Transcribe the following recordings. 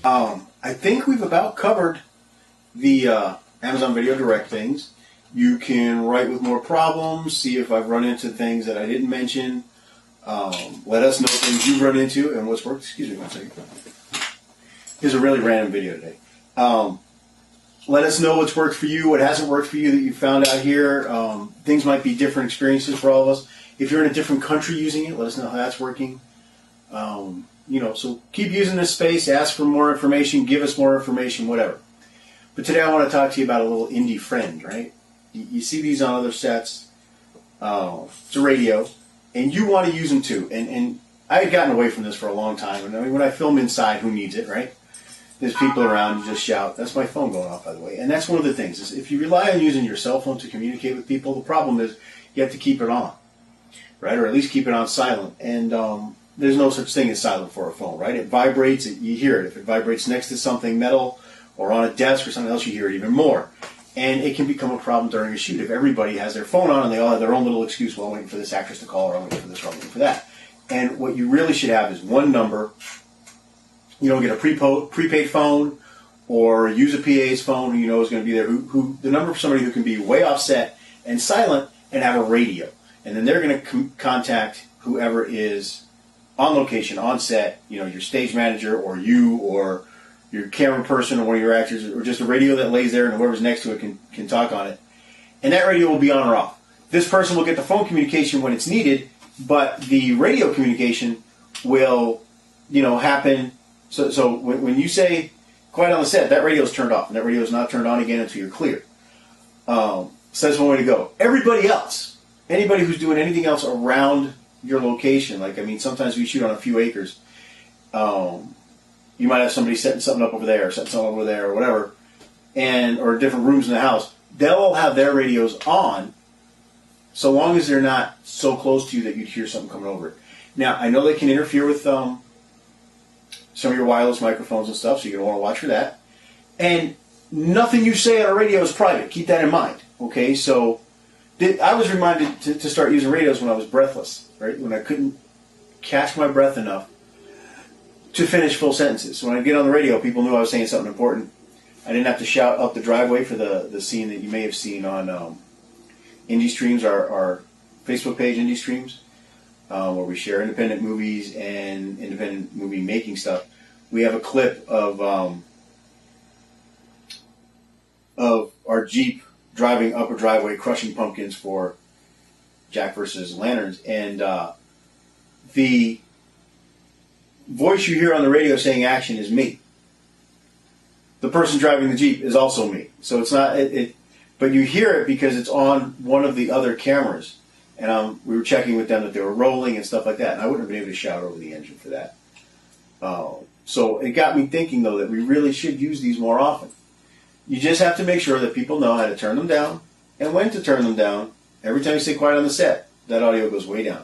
I think we've about covered the Amazon Video Direct things. You can write with more problems, see if I've run into things that I didn't mention. Let us know things you've run into and what's worked. Excuse me one second. Here's a really random video today. Let us know what's worked for you, what hasn't worked for you that you found out here. Things might be different experiences for all of us. If you're in a different country using it, let us know how that's working. So keep using this space, ask for more information, give us more information, whatever. But today I want to talk to you about a little indie friend, right? You see these on other sets. It's a radio, and you want to use them too. And I had gotten away from this for a long time. And I mean, when I film inside, who needs it, right? There's people around, you just shout. That's my phone going off, by the way. And that's one of the things, is if you rely on using your cell phone to communicate with people, the problem is you have to keep it on, right? Or at least keep it on silent. And there's no such thing as silent for a phone, right? It vibrates, you hear it. If it vibrates next to something metal or on a desk or something else, you hear it even more. And it can become a problem during a shoot if everybody has their phone on and they all have their own little excuse. Well, I'm waiting for this actress to call, or I'm waiting for this, or I'm waiting for that. And what you really should have is one number. You don't get a prepaid phone, or use a PA's phone who you know is going to be there. The number for somebody who can be way offset and silent and have a radio. And then they're going to contact whoever is on location, on set, your stage manager or you or your camera person or one of your actors, or just a radio that lays there and whoever's next to it can talk on it. And that radio will be on or off. This person will get the phone communication when it's needed, but the radio communication will, happen. So when you say quiet on the set, that radio is turned off, and that radio is not turned on again until you're clear. So that's one way to go. Everybody else, anybody who's doing anything else around your location, sometimes we shoot on a few acres. You might have somebody setting something up over there, setting something over there, or whatever, or different rooms in the house. They'll all have their radios on, so long as they're not so close to you that you'd hear something coming over it. Now, I know they can interfere with some of your wireless microphones and stuff, so you're going to want to watch for that. And nothing you say on a radio is private. Keep that in mind, okay? So I was reminded to start using radios when I was breathless, right? When I couldn't catch my breath enough to finish full sentences. So when I get on the radio, people knew I was saying something important. I didn't have to shout up the driveway for the scene that you may have seen on Indie Streams, our Facebook page, Indie Streams, where we share independent movies and independent movie making stuff. We have a clip of our Jeep driving up a driveway, crushing pumpkins for Jack versus Lanterns, and the voice you hear on the radio saying action is me. The person driving the Jeep is also me. So it's not but you hear it because it's on one of the other cameras. And we were checking with them that they were rolling and stuff like that. And I wouldn't have been able to shout over the engine for that. So it got me thinking, though, that we really should use these more often. You just have to make sure that people know how to turn them down and when to turn them down. Every time you say quiet on the set, that audio goes way down.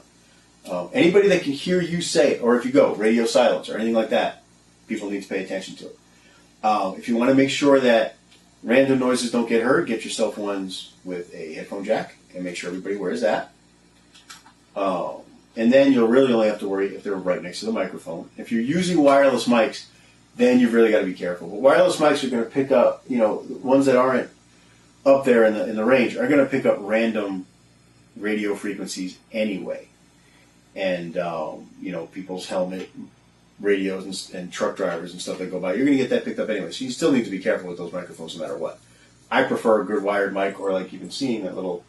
Anybody that can hear you say it, or if you go radio silence or anything like that, people need to pay attention to it. If you want to make sure that random noises don't get heard, get yourself ones with a headphone jack and make sure everybody wears that. And then you'll really only have to worry if they're right next to the microphone. If you're using wireless mics, then you've really got to be careful. But wireless mics are going to pick up, ones that aren't up there in the range are going to pick up random radio frequencies anyway. And, people's helmet radios and truck drivers and stuff that go by, you're going to get that picked up anyway. So you still need to be careful with those microphones no matter what. I prefer a good wired mic, or like you've been seeing, that little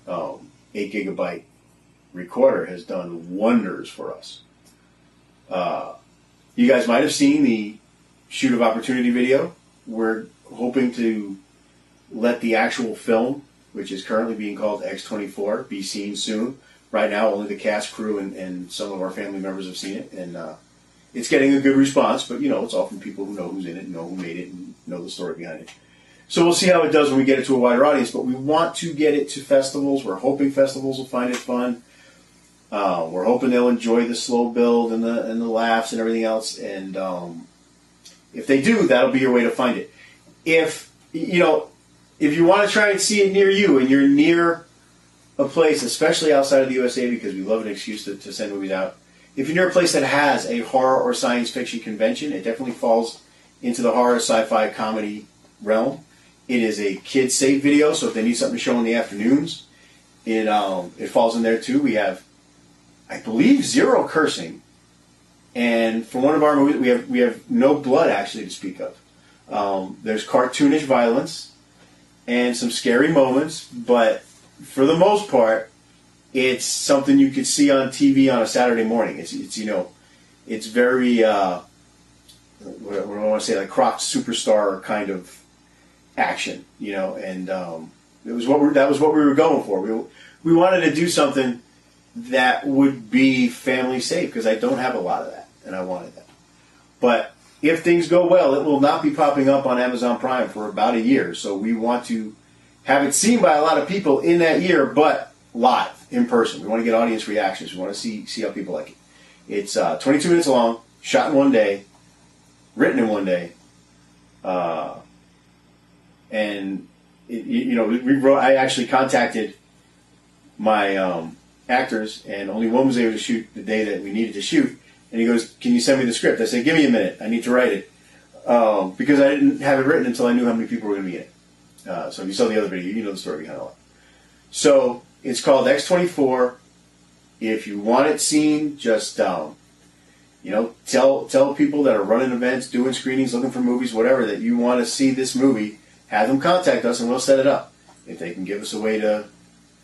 8 gigabyte recorder has done wonders for us. You guys might have seen the Shoot of Opportunity video. We're hoping to let the actual film, which is currently being called X24, be seen soon. Right now, only the cast, crew, and some of our family members have seen it, and it's getting a good response, but it's all from people who know who's in it, know who made it, and know the story behind it. So we'll see how it does when we get it to a wider audience, but we want to get it to festivals. We're hoping festivals will find it fun. We're hoping they'll enjoy the slow build and the laughs and everything else, and if they do, that'll be your way to find it. If you want to try and see it near you, and you're near a place, especially outside of the USA, because we love an excuse to send movies out. If you're near a place that has a horror or science fiction convention, it definitely falls into the horror, sci-fi, comedy realm. It is a kid-safe video, so if they need something to show in the afternoons, it falls in there too. We have, I believe, 0 cursing, and for one of our movies, we have no blood actually to speak of. There's cartoonish violence and some scary moments, but for the most part, it's something you could see on TV on a Saturday morning. It's very what do I want to say, like Croc Superstar kind of action, and that was what we were going for. We wanted to do something that would be family safe, because I don't have a lot of that, and I wanted that. But if things go well, it will not be popping up on Amazon Prime for about a year. So we want to have it seen by a lot of people in that year, but live, in person. We want to get audience reactions. We want to see how people like it. It's 22 minutes long, shot in one day, written in one day, and I actually contacted my actors, and only one was able to shoot the day that we needed to shoot. And he goes, "Can you send me the script?" I said, "Give me a minute. I need to write it," because I didn't have it written until I knew how many people were going to be in it. So if you saw the other video, you know the story behind all that. So it's called X24. If you want it seen, just tell people that are running events, doing screenings, looking for movies, whatever, that you want to see this movie. Have them contact us, and we'll set it up. If they can give us a way to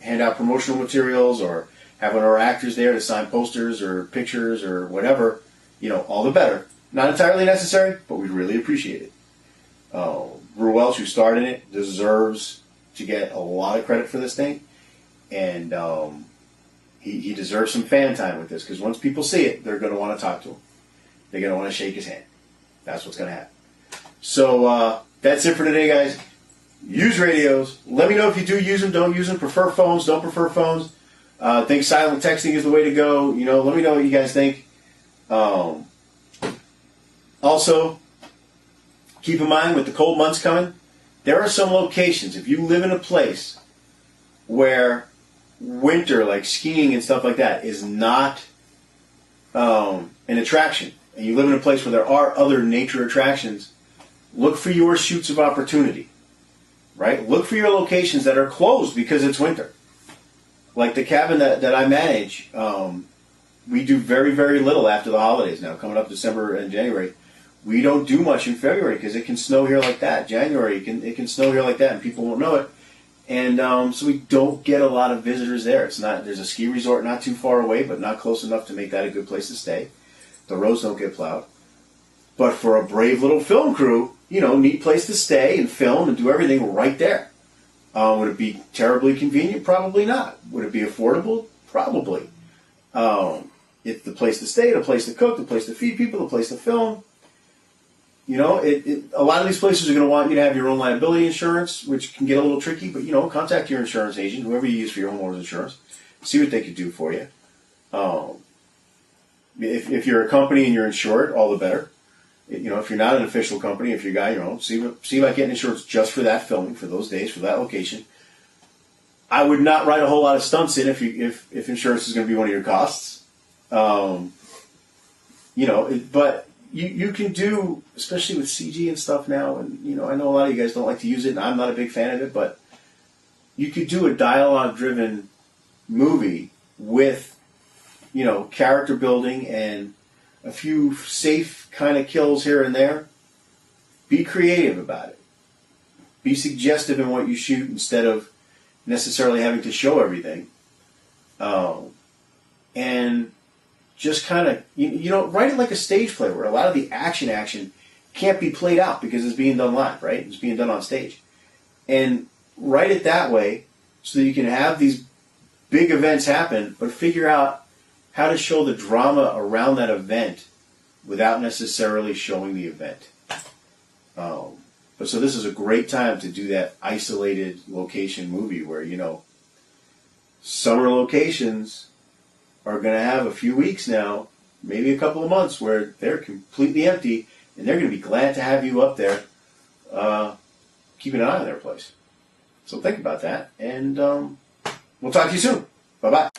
hand out promotional materials, or have one of our actors there to sign posters or pictures or whatever, all the better. Not entirely necessary, but we'd really appreciate it. Rue Welch, who starred in it, deserves to get a lot of credit for this thing, and he deserves some fan time with this, because once people see it, they're going to want to talk to him. They're going to want to shake his hand. That's what's going to happen. So that's it for today, guys. Use radios. Let me know if you do use them, don't use them. Prefer phones, don't prefer phones. Think silent texting is the way to go. Let me know what you guys think. Also, keep in mind, with the cold months coming, there are some locations, if you live in a place where winter, like skiing and stuff like that, is not an attraction, and you live in a place where there are other nature attractions, look for your shoots of opportunity, right? Look for your locations that are closed because it's winter. Like the cabin that I manage, we do very, very little after the holidays now. Coming up December and January, we don't do much in February because it can snow here like that. January, it can snow here like that, and people won't know it. And so we don't get a lot of visitors there. There's a ski resort not too far away, but not close enough to make that a good place to stay. The roads don't get plowed. But for a brave little film crew, neat place to stay and film and do everything right there. Would it be terribly convenient? Probably not. Would it be affordable? Probably. It's the place to stay, the place to cook, the place to feed people, the place to film. A lot of these places are going to want you to have your own liability insurance, which can get a little tricky, but, contact your insurance agent, whoever you use for your homeowner's insurance. See what they could do for you. If you're a company and you're insured, all the better. If you're not an official company, if you're a guy your own, see about getting insurance just for that filming, for those days, for that location. I would not write a whole lot of stunts in if insurance is going to be one of your costs. But you can do, especially with CG and stuff now, and I know a lot of you guys don't like to use it, and I'm not a big fan of it, but you could do a dialogue-driven movie with character building and a few safe kind of kills here and there. Be creative about it. Be suggestive in what you shoot instead of necessarily having to show everything. And just kind of, write it like a stage play where a lot of the action can't be played out because it's being done live, right? It's being done on stage. And write it that way so that you can have these big events happen, but figure out how to show the drama around that event without necessarily showing the event. But so this is a great time to do that isolated location movie where, summer locations are going to have a few weeks now, maybe a couple of months, where they're completely empty, and they're going to be glad to have you up there keeping an eye on their place. So think about that, and we'll talk to you soon. Bye-bye.